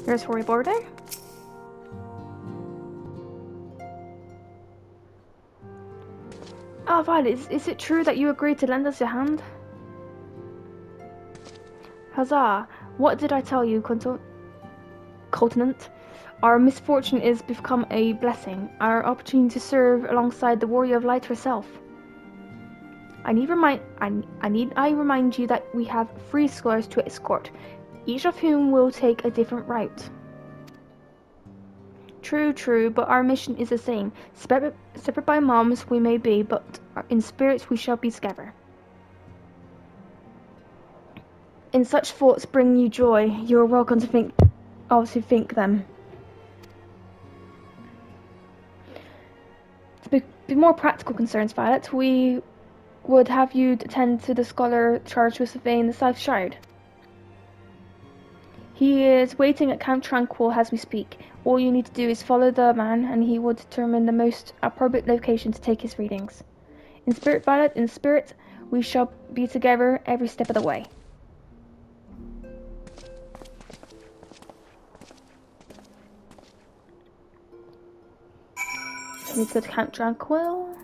Here's Rory Border. Ah, Violet, is it true that you agreed to lend us your hand? Huzzah! What did I tell you, Continent? Our misfortune is become a blessing, our opportunity to serve alongside the Warrior of Light herself. I need remind you that we have 3 scholars to escort, each of whom will take a different route. True, but our mission is the same. Separate by moms we may be, but in spirits we shall be together. In such thoughts bring you joy, you are welcome to think them. To be more practical concerns, Violet, we would have you attend to the scholar charged with surveying the South Shard. He is waiting at Camp Tranquil as we speak. All you need to do is follow the man, and he will determine the most appropriate location to take his readings. In spirit, Violet, in spirit, we shall be together every step of the way. We need to go to Camp Tranquil.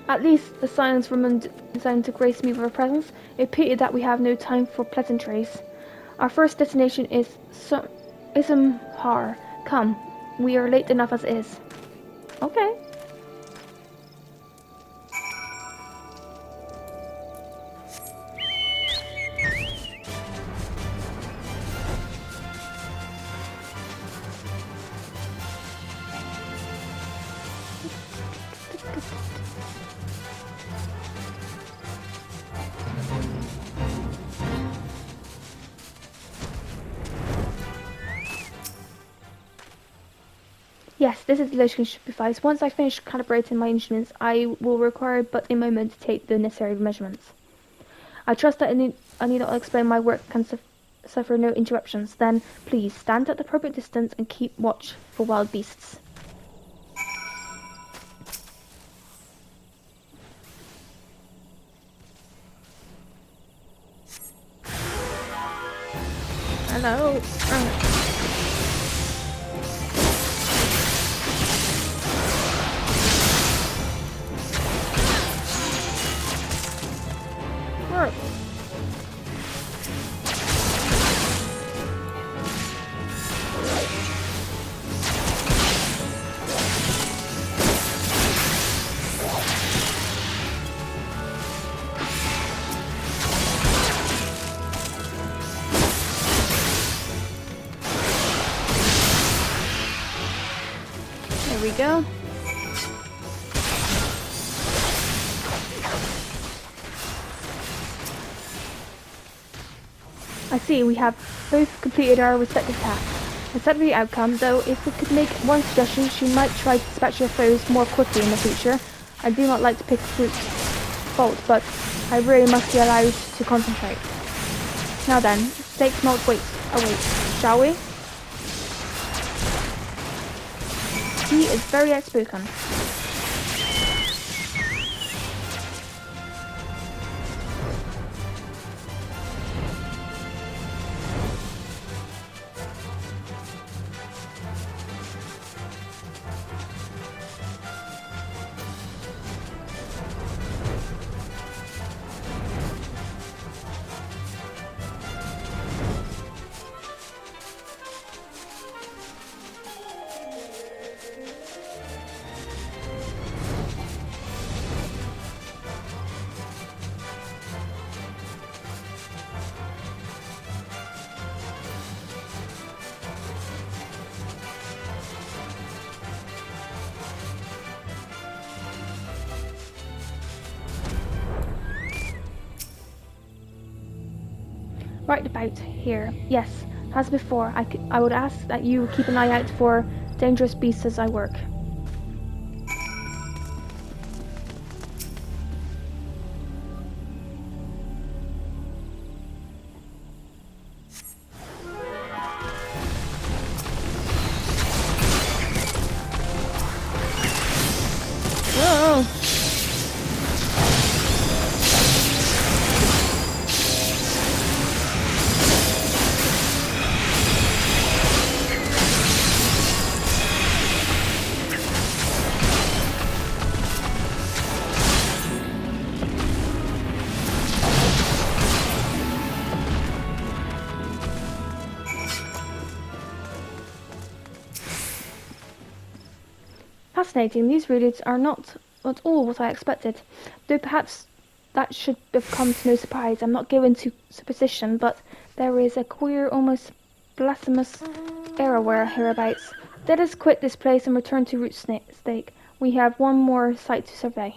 At least the silence remained designed to grace me with her presence. A pity that we have no time for pleasantries. Our first destination is Xiv Arr. Come, we are late enough as is. Okay. Yes, this is the location device. Once I finish calibrating my instruments, I will require but a moment to take the necessary measurements. I trust that I need not explain my work can suffer no interruptions. Then, please, stand at the appropriate distance and keep watch for wild beasts. Hello. There we go. I see, we have both completed our respective tasks. Instead of the outcome, though, if we could make one suggestion, she might try to dispatch your foes more quickly in the future. I do not like to pick fault, but I really must be allowed to concentrate. Now then, stakes not await, shall we? He is very outspoken. Right about here. Yes, as before, I would ask that you keep an eye out for dangerous beasts as I work. Oh! Fascinating. These readings are not at all what I expected, though perhaps that should have come to no surprise. I'm not given to superstition, but there is a queer, almost blasphemous air hereabouts. Let us quit this place and return to Root Stake. We have one more site to survey.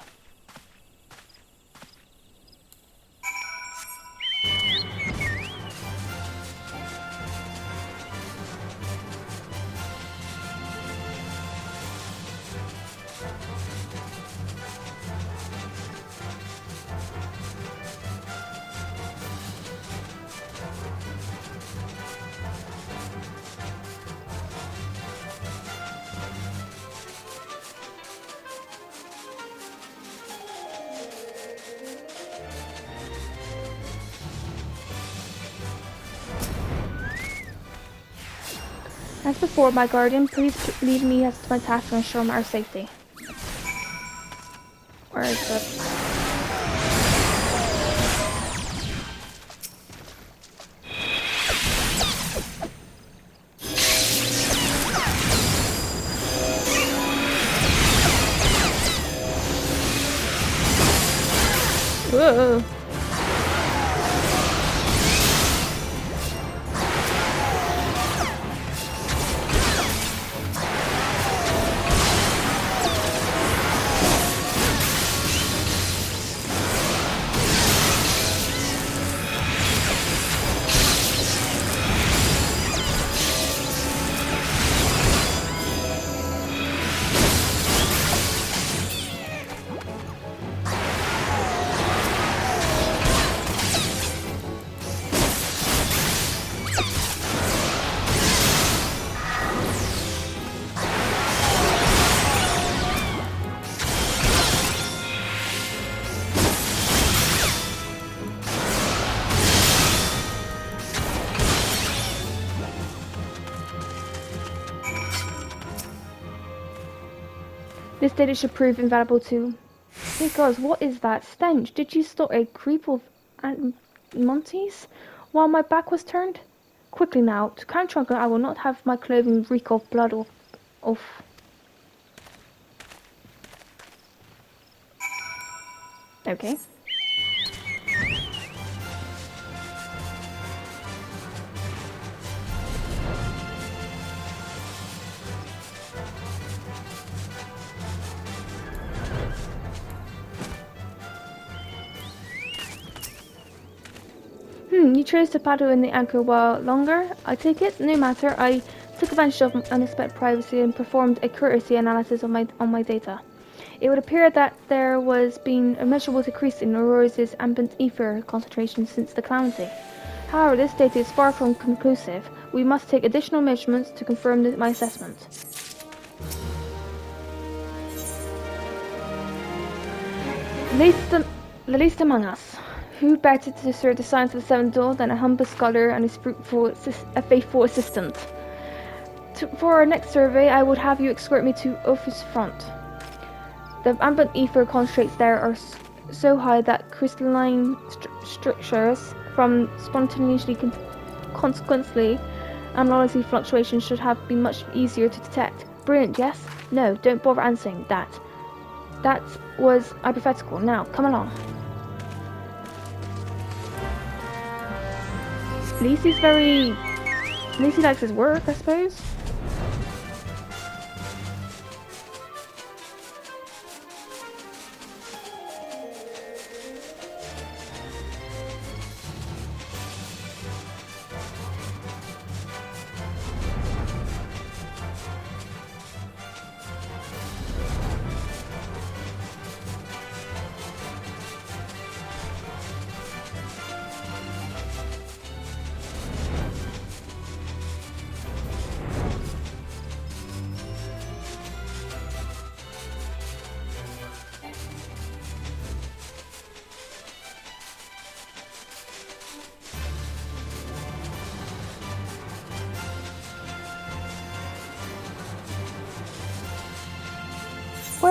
As before, my guardian, please leave me as to my task to ensure our safety. Where is it? Whoa! This data should prove invaluable too. Because what is that stench? Did you start a creep of Monty's while my back was turned? Quickly now, to Count Trunker, I will not have my clothing reek of blood or of. Okay. You chose to paddle in the anchor while longer, I take it? No matter, I took advantage of unexpected privacy and performed a courtesy analysis on my data. It would appear that there was been a measurable decrease in Aurora's ambient ether concentration since the calamity. However, this data is far from conclusive. We must take additional measurements to confirm my assessment. The least among us. Who better to serve the science of the Seventh Door than a humble scholar and a faithful assistant? For our next survey, I would have you escort me to office front. The ambient ether concentrates there are so high that crystalline structures from spontaneously consequently anomaly fluctuations should have been much easier to detect. Brilliant, yes? No, don't bother answering that. That was hypothetical. Now, come along. At least he likes his work, I suppose.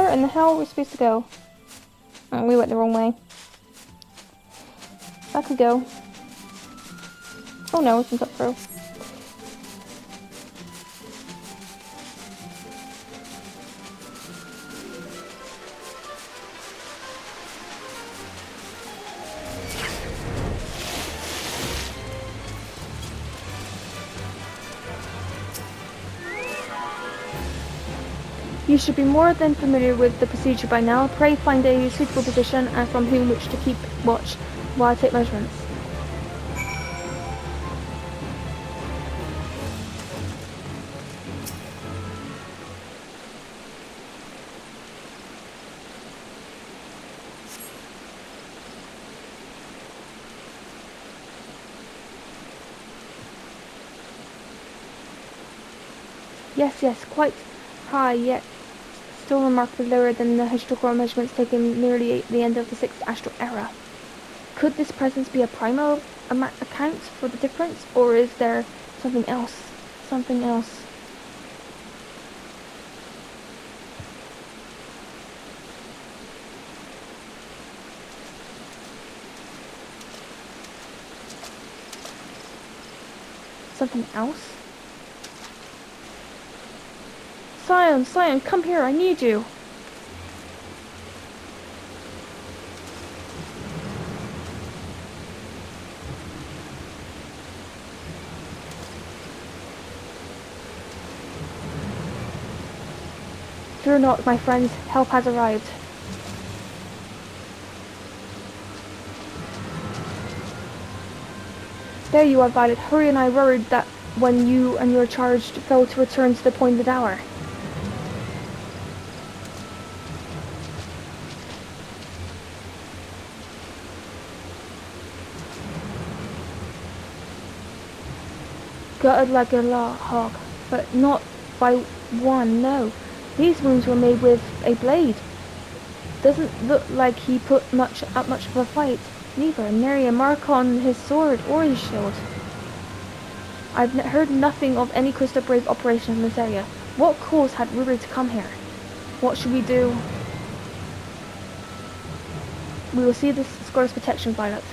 Where in the hell are we supposed to go? Oh, we went the wrong way. Back we go. Oh no, it's up through. You should be more than familiar with the procedure by now. Pray find a suitable position and from whom which to keep watch while I take measurements. Yes, quite high, yet still remarkably lower than the historical measurements taken nearly at the end of the 6th astral era. Could this presence be a primal account for the difference, or is there something else? Something else. Something else? Scion, come here, I need you. Fear not, my friends, help has arrived. There you are, Violet. Hurry and I worried that when you and your charge failed to return to the appointed hour. Gutted like a hog, but not by one, no. These wounds were made with a blade. Doesn't look like he put up much of a fight. Neither, nary a mark on his sword or his shield. I've heard nothing of any Crystal Brave operation in this area. What cause had Ruby to come here? What should we do? We will see this Scourge's protection, Violet.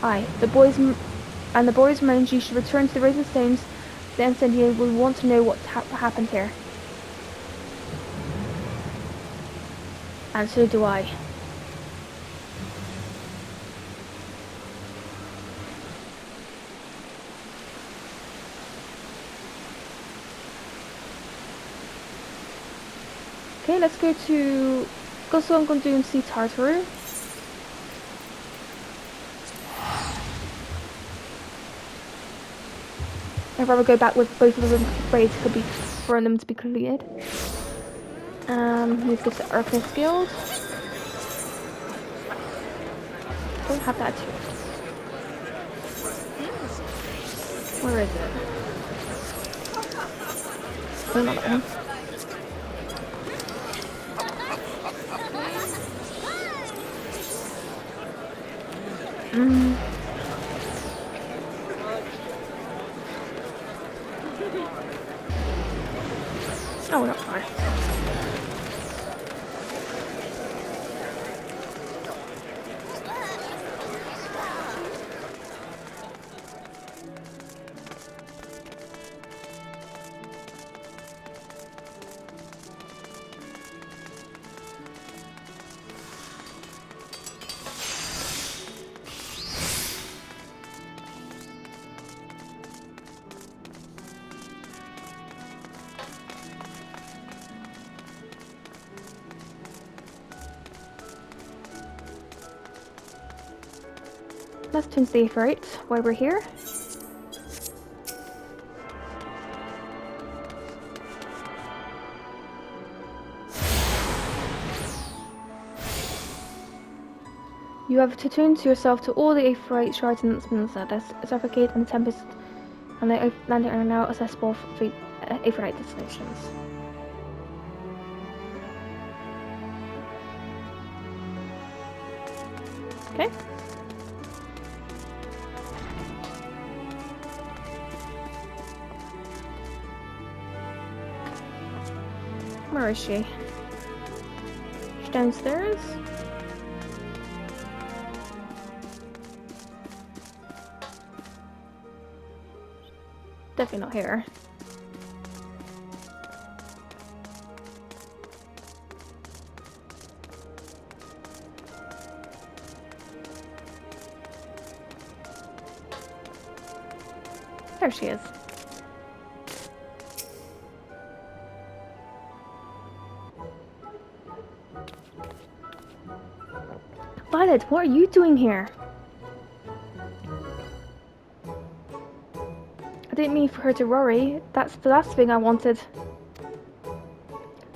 Aye, the boys mentioned you should return to the Raising Stones. The Incendiary will want to know what happened here. And so do I. Okay, let's go to Gosong Gondun Sea Tartaru. I'd rather go back with both of them braids could be for them to be cleared. Let's go to Arcanist Guild. Don't have that too. Where is it? Oh, not that one. Oh, not far. Let's turn safe right while we're here. You have to tune to yourself to all the Aephorite shards in the Suffocate and the Tempest, and the landing are now accessible for Aephorite destinations. Okay. Where is she? She's downstairs? Definitely not here. There she is. Violet, what are you doing here? I didn't mean for her to worry. That's the last thing I wanted.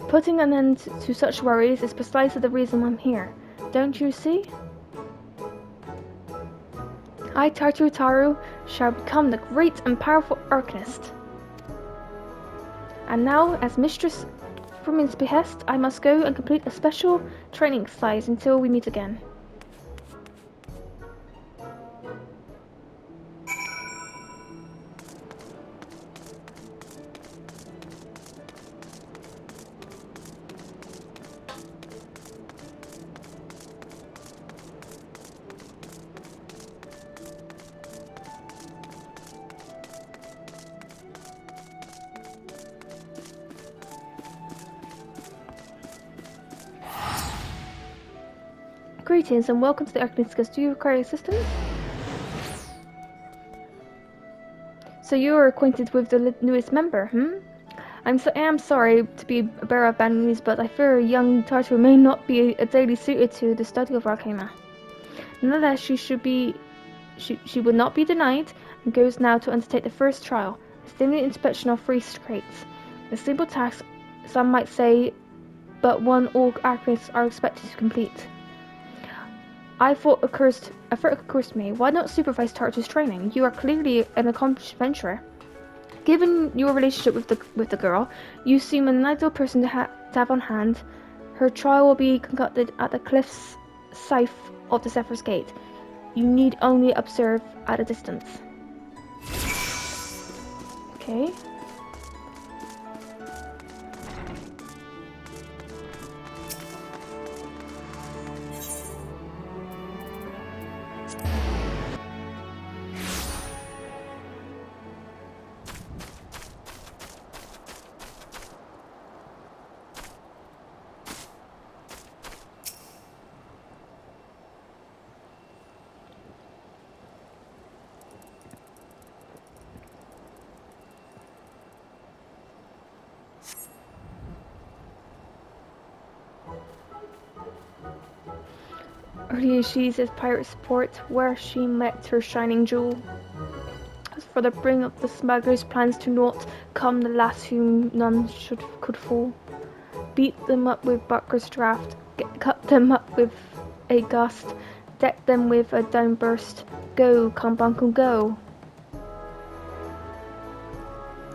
Putting an end to such worries is precisely the reason I'm here. Don't you see? I, Tartaru, shall become the great and powerful arcanist. And now, as mistress from his behest, I must go and complete a special training exercise until we meet again. Greetings and welcome to the Arcaniscus. Do you require assistance? So you are acquainted with the newest member, I am sorry to be a bearer of bad news, but I fear young Tartar may not be daily suited to the study of Arcana. Nonetheless, she would not be denied, and goes now to undertake the first trial, a stimulating inspection of free crates. A simple task, some might say, but one all Arcanists are expected to complete. A thought occurs to me. Why not supervise Tartar's training? You are clearly an accomplished adventurer. Given your relationship with the girl, you seem an ideal person to have on hand. Her trial will be conducted at the cliffs south of the Zephyr's Gate. You need only observe at a distance. Okay. Earlier she's at Pirate's Port, where she met her shining jewel. As for the bring of the smugglers' plans to naught, come the last whom none could fall. Beat them up with Barker's draft, cut them up with a gust, deck them with a downburst. Go, Carbuncle, go!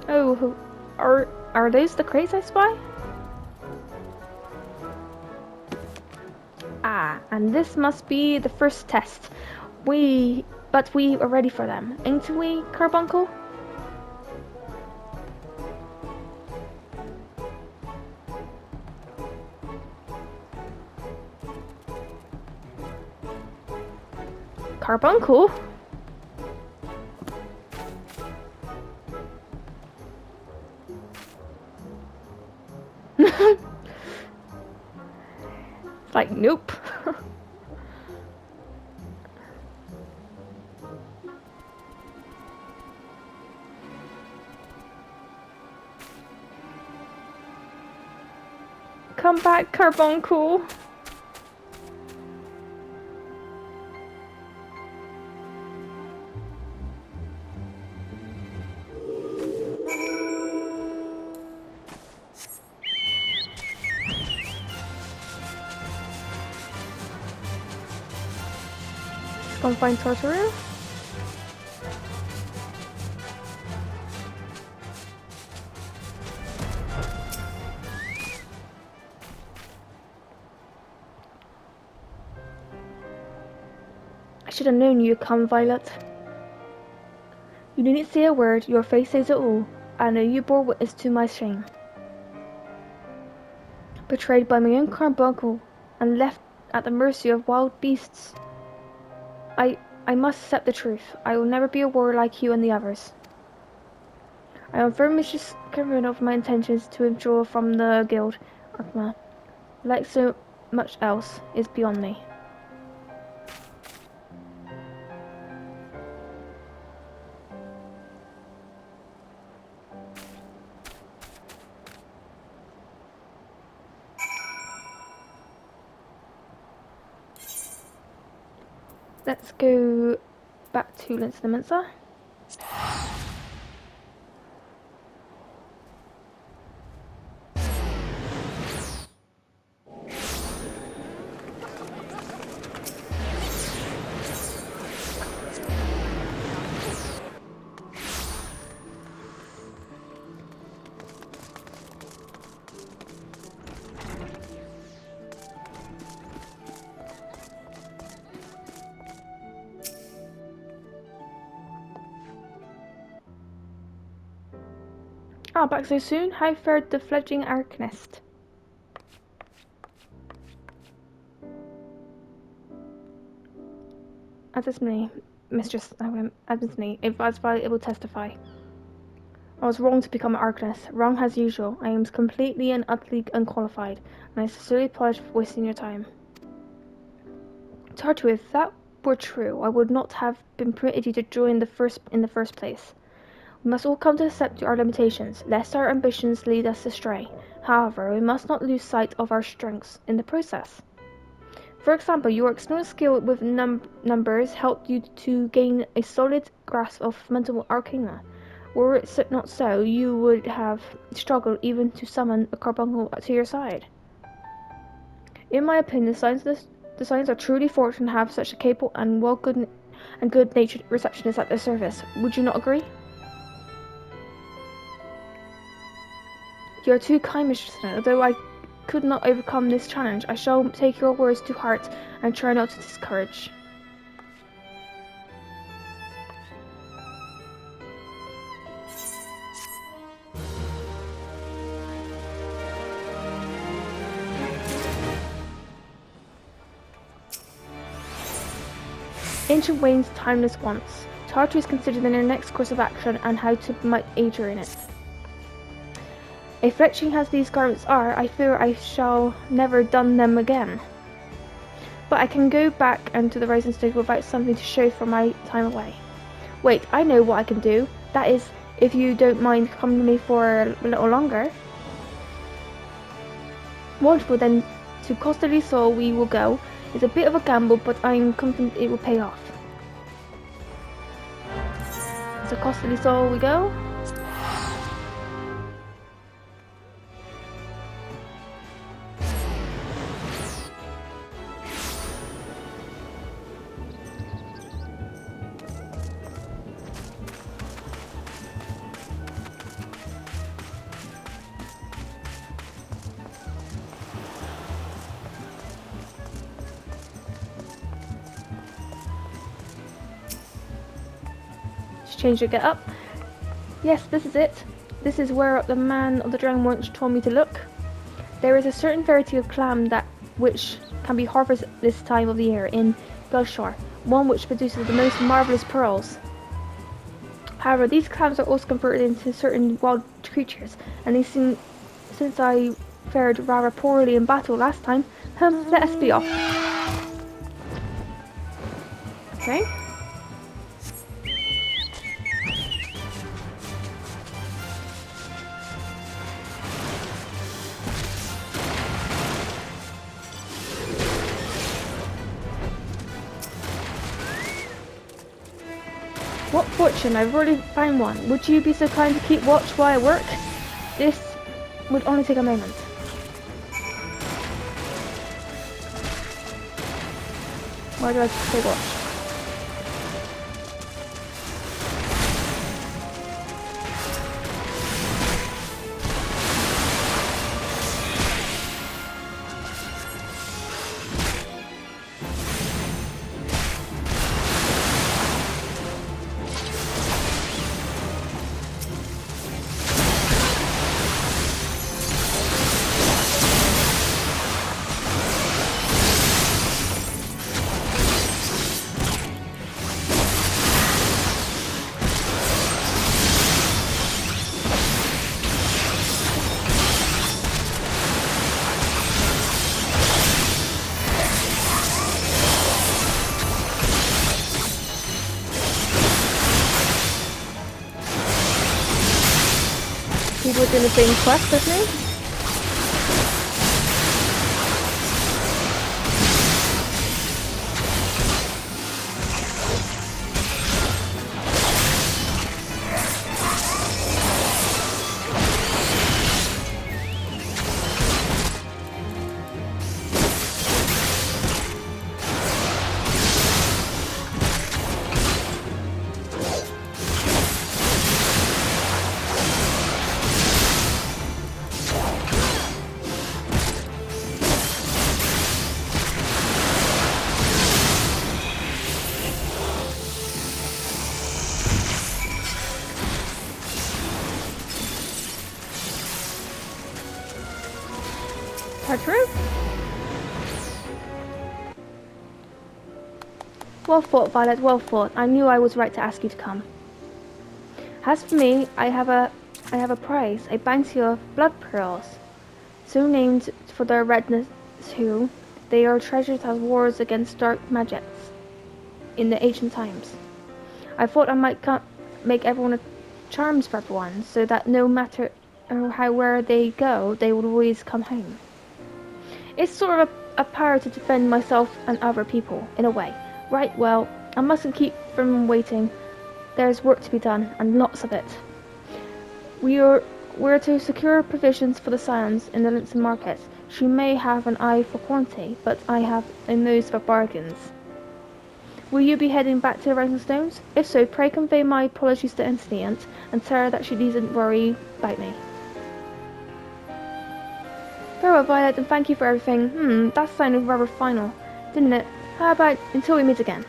Oh, are those the crates I spy? Ah, and this must be the first test. But we are ready for them, ain't we, Carbuncle? Carbuncle? Like, nope. Come back, Carbuncle. Let's go find Torturu. I should have known you'd come, Violet. You needn't say a word, your face says it all. I know you bore witness to my shame. Betrayed by my own carbuncle and left at the mercy of wild beasts. I must accept the truth. I will never be a warrior like you and the others. I am very much convinced of my intentions to withdraw from the guild. Arkma, like so much else, is beyond me. Let's go back to Lince the Mincer. Ah, back so soon? How fared the fledgling arcanist? Advisme, Mistress Advisme, if I will testify. I was wrong to become an arcanist. Wrong as usual. I am completely and utterly unqualified, and I sincerely apologize for wasting your time. Tartu, if that were true, I would not have been permitted you to join in the first place. We must all come to accept our limitations, lest our ambitions lead us astray. However, we must not lose sight of our strengths in the process. For example, your external skill with numbers helped you to gain a solid grasp of fundamental arcana. Were it not so, you would have struggled even to summon a carbuncle to your side. In my opinion, the Scions are truly fortunate to have such a capable and good-natured receptionist at their service. Would you not agree? You are too kind, Mistress Snow. Although I could not overcome this challenge, I shall take your words to heart and try not to discourage. Ancient Wayne's timeless wants. Tartu is considered in their next course of action and how to might aid her in it. If fletching as these garments are, I fear I shall never don them again. But I can go back into the Rising Stage without something to show for my time away. Wait, I know what I can do. That is, if you don't mind coming to me for a little longer. Wonderful, then to Costa del Sol we will go. It's a bit of a gamble, but I'm confident it will pay off. So Costa del Sol we go. Change your get up. Yes, this is it. This is where the man of the dragon once told me to look. There is a certain variety of clam which can be harvested this time of the year in Belshore, one which produces the most marvelous pearls. However, these clams are also converted into certain wild creatures, and since I fared rather poorly in battle last time, let us be off. Okay. What fortune, I've already found one. Would you be so kind to keep watch while I work? This would only take a moment. Why do I take watch? Violet doing the same quest as me? True. Well fought, Violet, well fought. I knew I was right to ask you to come. As for me, I have a prize, a bounty of blood pearls, so named for their redness too. They are treasured as wars against dark magics in the ancient times. I thought I might make everyone a charms for everyone, so that no matter how where they go, they would always come home. It's sort of a power to defend myself and other people, in a way. Right, well, I mustn't keep them waiting. There's work to be done, and lots of it. We're to secure provisions for the Scions in the Linson markets. She may have an eye for quantity, but I have a nose for bargains. Will you be heading back to the Rising Stones? If so, pray convey my apologies to Anthony and tell her that she needn't worry about me. Farewell, Violet, and thank you for everything. That sounded rather final, didn't it? How about until we meet again?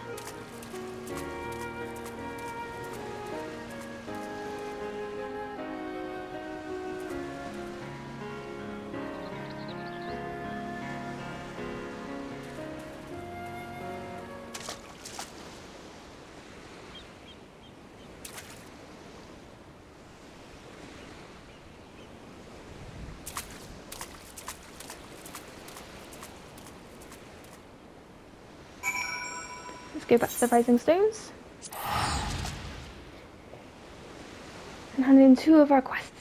Let's go back to the Rising Stones and hand in 2 of our quests.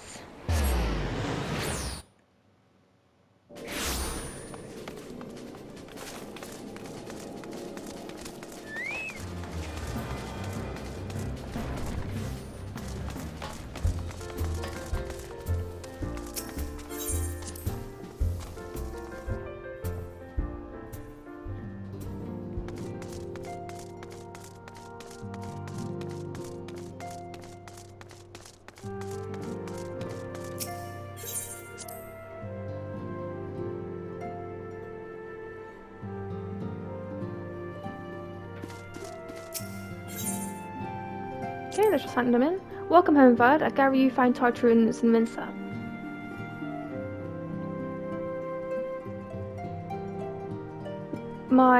Okay, let's just hand them in. Welcome home, Violet. I gather you find Tartarines in Minsa.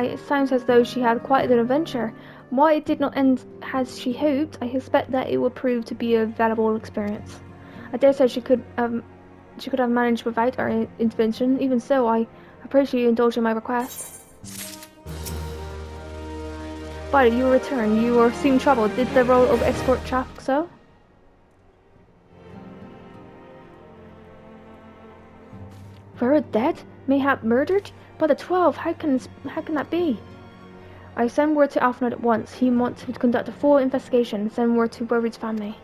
It sounds as though she had quite an adventure. Why it did not end as she hoped, I suspect that it will prove to be a valuable experience. I dare say she could have managed without our intervention. Even so, I appreciate you indulging my request. But you return. You were seeing trouble. Did the role of escort track so? Vera dead? Mayhap murdered? By the 12, how can that be? I send word to Alfred at once. He wants to conduct a full investigation. Send word to Rory's family.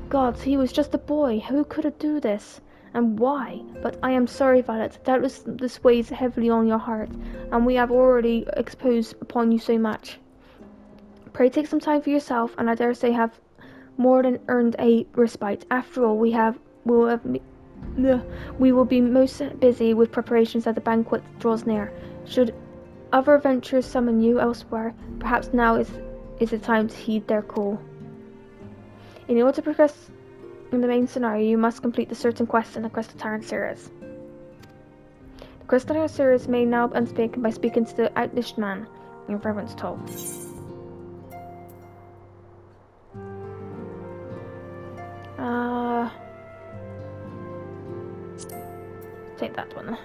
Gods, he was just a boy. Who could do this? And why? But I am sorry, Violet. Doubtless this weighs heavily on your heart, and we have already exposed upon you so much. Pray take some time for yourself, and I dare say have more than earned a respite. After all, we will be most busy with preparations as the banquet draws near. Should other adventures summon you elsewhere, perhaps now is the time to heed their call. In order to progress in the main scenario, you must complete the certain quests in the Quest of Tyrant series. The Quest of Tyrant series may now be untaken by speaking to the outlished man in reverence toll. Take that one.